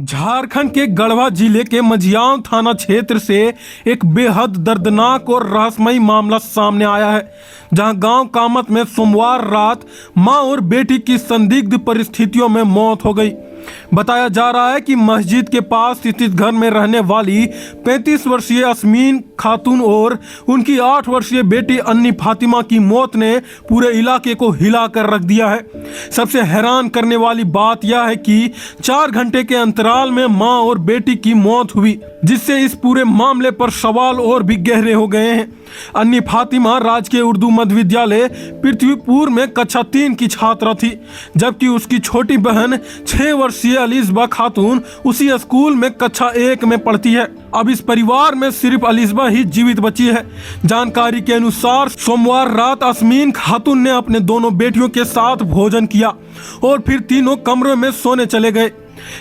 झारखंड के गढ़वा जिले के मझियाव थाना क्षेत्र से एक बेहद दर्दनाक और रहस्यमयी मामला सामने आया है, जहां गांव कामत में सोमवार रात मां और बेटी की संदिग्ध परिस्थितियों में मौत हो गई। बताया जा रहा है कि मस्जिद के पास स्थित घर में रहने वाली 35 वर्षीय अस्मीन खातून और उनकी 8 वर्षीय बेटी अन्नी फातिमा की मौत ने पूरे इलाके को हिला कर रख दिया है। सबसे हैरान करने वाली बात यह है कि 4 घंटे के अंतराल में मां और बेटी की मौत हुई, जिससे इस पूरे मामले पर सवाल और भी गहरे हो गए हैं। अन्नी फातिमा राजकीय उर्दू मध्य विद्यालय पृथ्वीपुर में कक्षा 3 की छात्रा थी, जबकि उसकी छोटी बहन 6 वर्षीय अलिस्बा खातून उसी स्कूल में कक्षा 1 में पढ़ती है। अब इस परिवार में सिर्फ अलिस्बा ही जीवित बची है। जानकारी के अनुसार सोमवार रात अस्मीन खातून ने अपने दोनों बेटियों के साथ भोजन किया और फिर तीनों कमरों में सोने चले गए,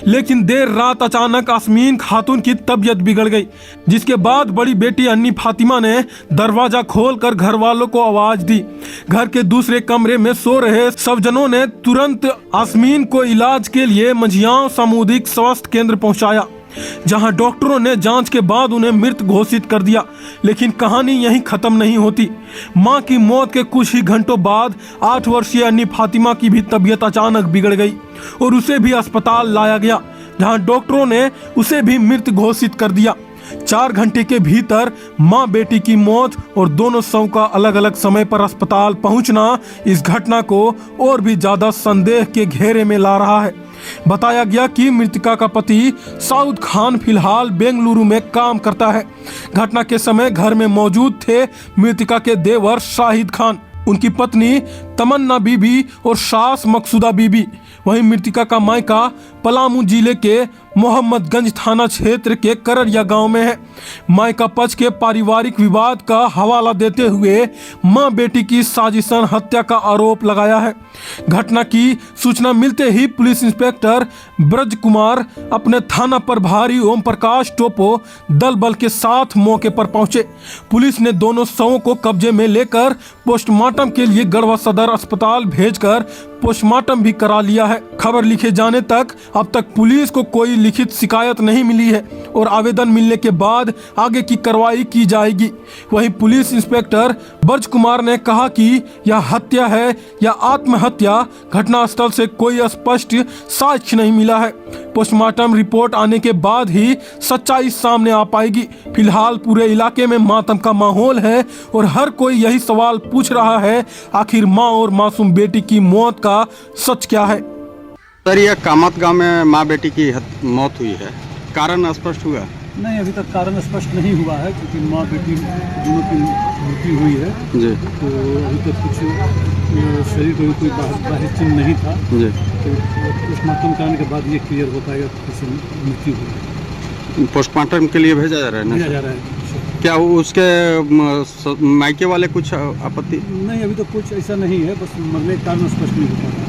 लेकिन देर रात अचानक अस्मीन खातून की तबीयत बिगड़ गई, जिसके बाद बड़ी बेटी अन्नी फातिमा ने दरवाजा खोलकर घर वालों को आवाज दी। घर के दूसरे कमरे में सो रहे सब जनों ने तुरंत अस्मीन को इलाज के लिए मझियाव सामुदायिक स्वास्थ्य केंद्र पहुंचाया, जहां डॉक्टरों ने जांच के बाद उन्हें मृत घोषित कर दिया। लेकिन कहानी यहीं खत्म नहीं होती। मां की मौत के कुछ ही घंटों बाद 8 वर्षीय अन्नी फातिमा की भी तबीयत अचानक बिगड़ गई और उसे भी अस्पताल लाया गया, जहां डॉक्टरों ने उसे भी मृत घोषित कर दिया। 4 घंटे के भीतर मां बेटी की मौत और दोनों शव का अलग अलग समय पर अस्पताल पहुंचना इस घटना को और भी ज्यादा संदेह के घेरे में ला रहा है। बताया गया कि मृतका का पति साउद खान फिलहाल बेंगलुरु में काम करता है। घटना के समय घर में मौजूद थे मृतका के देवर शाहिद खान, उनकी पत्नी तमन्ना बीबी और सास मकसूदा बीबी। वहीं मृतका का मायका पलामू जिले के मोहम्मदगंज थाना क्षेत्र के कररिया गांव में है। मायका पक्ष के पारिवारिक विवाद का हवाला देते हुए मां बेटी की साजिशन हत्या का आरोप लगाया है। घटना की सूचना मिलते ही पुलिस इंस्पेक्टर ब्रज कुमार अपने थाना प्रभारी ओम प्रकाश टोपो दल बल के साथ मौके पर पहुंचे। पुलिस ने दोनों शवों को कब्जे में लेकर पोस्टमार्टम के लिए गढ़वा सदर अस्पताल भेजकर पोस्टमार्टम भी करा लिया है। खबर लिखे जाने तक अब तक पुलिस को कोई लिखित शिकायत नहीं मिली है और आवेदन मिलने के बाद आगे की कार्रवाई की जाएगी। वहीं पुलिस इंस्पेक्टर ब्रज कुमार ने कहा कि यह हत्या है या आत्महत्या, घटनास्थल से कोई स्पष्ट साक्ष्य नहीं मिला है। पोस्टमार्टम रिपोर्ट आने के बाद ही सच्चाई सामने आ पाएगी। फिलहाल पूरे इलाके में मातम का माहौल है और हर कोई यही सवाल पूछ रहा है, आखिर मां और मासूम बेटी की मौत का सच क्या है। सर, यह कामत गांव में मां बेटी की मौत हुई है, कारण स्पष्ट हुआ? नहीं, अभी तक कारण स्पष्ट नहीं हुआ है, क्योंकि मां बेटी दोनों की मृत्यु हुई है जी। तो अभी तक कुछ शरीर को कोई बाहरी चिन्ह नहीं था जी। तो पोस्टमार्टम कराने के बाद ये क्लियर हो पाएगा कि किसी मृत्यु हुई। पोस्टमार्टम के लिए भेजा जा रहा है ना? भेजा जा रहा है। क्या उसके मायके वाले कुछ आपत्ति? नहीं, अभी तो कुछ ऐसा नहीं है, बस मरने का कारण स्पष्ट नहीं हो पा रहा है।